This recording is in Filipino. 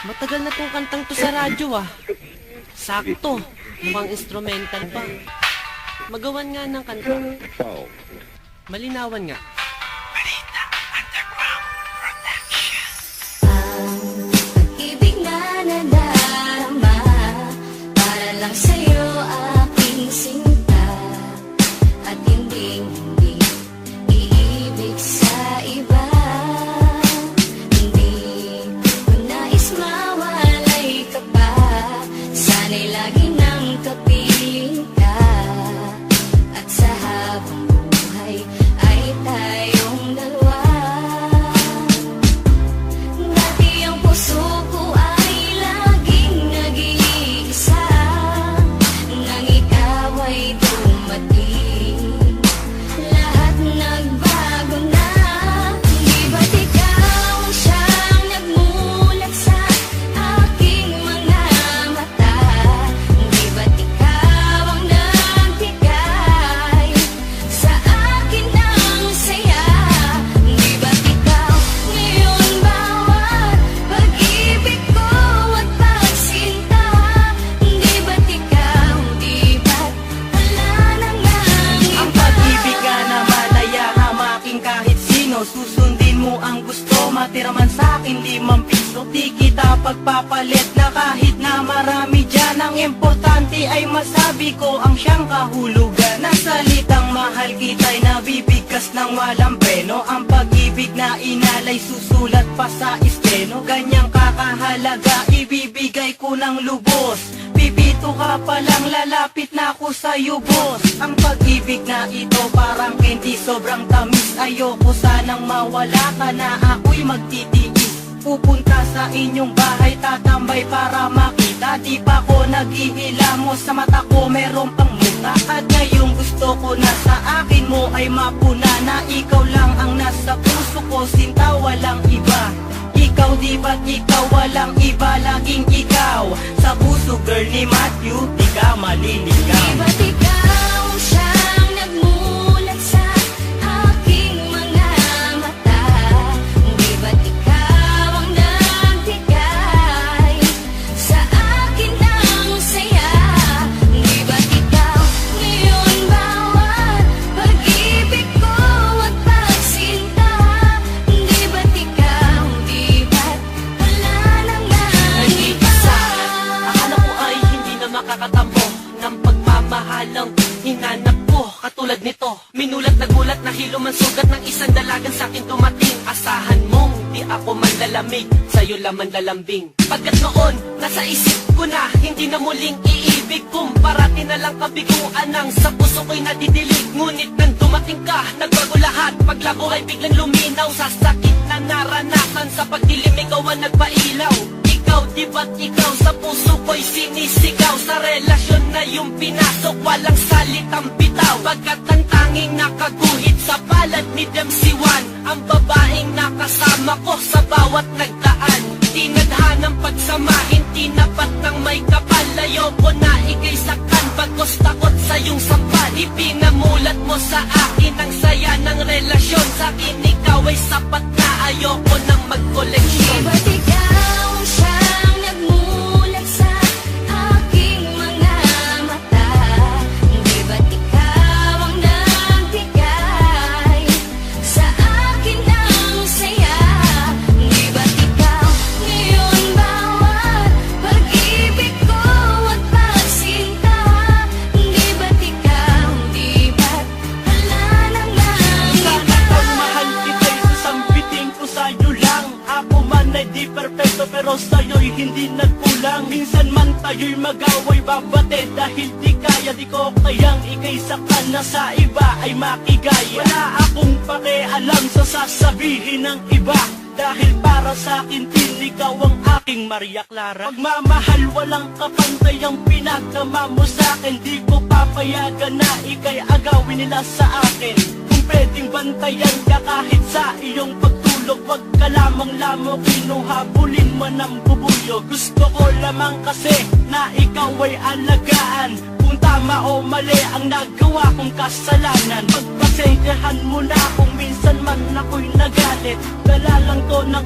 Matagal na tong kantang to sa radyo ah. Sakto, mukhang instrumental pa. Magawan nga ng kanta. Malinawan nga. Pag-ibig na nadarama para lang sa'yo aking sinta, at hindi iibig sa iba. Hindi ko nais mawalay ka pa, sana'y lagi nang kapiling ka, at sa habang buhay ay tayong dalawa. Dati ang puso ko ay laging nag-iisa, nang ikaw ay dumating, lahat nagbago na. Di ba't ikaw ang siyang nagmulat sa aking mga mata? Di ba't ikaw ang nagbigay sa akin ng saya? Di ba't ikaw ngayon bawat pag-ibig ko at pagsinta? Di ba't ikaw, di ba't wala na ngang Ang iba? pag-ibig ka naman ay hamaking kahit sino. Susundin mo ang gusto, matira man sa'kin 5 piso. Di kita pagpapalit na kahit na marami dyan. Ang importante ay masabi ko ang siyang kahulugan. Na salitang mahal kita'y nabibigkas ng walang preno. Ang pag-ibig na inalay susulat pa sa esteno. Ganyang kakahalaga ibibigay ko ng lubos. Pipito ka palang lalapit na ako sa'yo, boss. Ang pag-ibig na ito parang candy, sobrang tamis. Ayoko sanang mawala ka na ako'y magtitiis. Pupunta sa inyong bahay, tatambay para makita. Di pa ko naghihilamos, sa mata ko meron pang muta. At ngayong gusto ko na sa akin mo ay mapuna, na ikaw lang ang nasa puso ko, sinta walang iba. Ikaw di ba't ikaw walang iba, laging ikaw sa puso, girl ni Matthew, di ka maliligaw. Di ba't ikaw ang siyang nagmulat sa aking mga mata? Di ba't ikaw ang nagbigay sa akin ng saya? Di ba't ikaw ngayon bawat pag-ibig ko at pagsinta? Di ba't ikaw, di ba't wala na ngang iba? Akala ko ay hindi na makakatampo ng pagmamahalang hinanap ko. Katulad nito, minulat na gulat na hilo man sugat ng isang dalagang sa'kin dumating. Asahan mong di ako manlalamig, sa'yo lang manlalambing. Pagkat noon, nasa isip ko na hindi na muling iibig kung parati na lang kabiguan ang sa puso ko'y nadidilig. Ngunit nang dumating ka, nagbago lahat. Paglabo ay biglang luminaw sa sakit na naranasan. Sa pagdilim ikaw ang nagpailaw. Ikaw, di ba't ikaw sa puso ko'y sinisigaw? Sa relasyon na yung pinasok, walang salitang bitaw. Pagkat ang tanging nakaguhit sa palad ni Dempsey Juan, ang babaeng nakasama ko sa bawat nagdaan. Tinadhanang pagsamahin, tinapat ng may kapal. Ayoko na ikay sakan, bagos takot sa iyong sampal. Ipinamulat mo sa akin ang saya ng relasyon. Sa akin ikaw ay sapat na, ayoko nang Di magkoleksyon. ba't ikaw ang siyang nagmulat sa aking mga mata? Di ba't ikaw ang nagbigay sa akin ng saya? Di ba't ikaw ngayon bawat pag-ibig ko at pagsinta? Di ba't ikaw, di ba't wala na ngang Sana iba? kang mahal kita'y sasambitin ko sa'yo lang. Ako man ay di perfecto pero sa'yo'y hindi nagkulang. Minsan man tayo'y mag-away, babate dahil di kaya. Di ko kayang ikay sakan na sa iba ay makigay. Wala akong pakialam sa sasabihin ng iba, dahil para sa akin din ikaw ang aking Maria Clara. Pagmamahal walang kapantay ang pinagdama mo sa akin. Di ko papayagan na ikay agawin nila sa akin. Kung pwedeng bantayan ka kahit sa iyong pagtulog, wag ka lamang lamang kinuhabulin man ang bubuyo. Gusto ko lamang kasi na ikaw ay alagaan. Kung tama o mali ang nagawa kong kasalanan, pagpasensyahan mo na kung minsan man ako'y nagalit. Dala lang to ng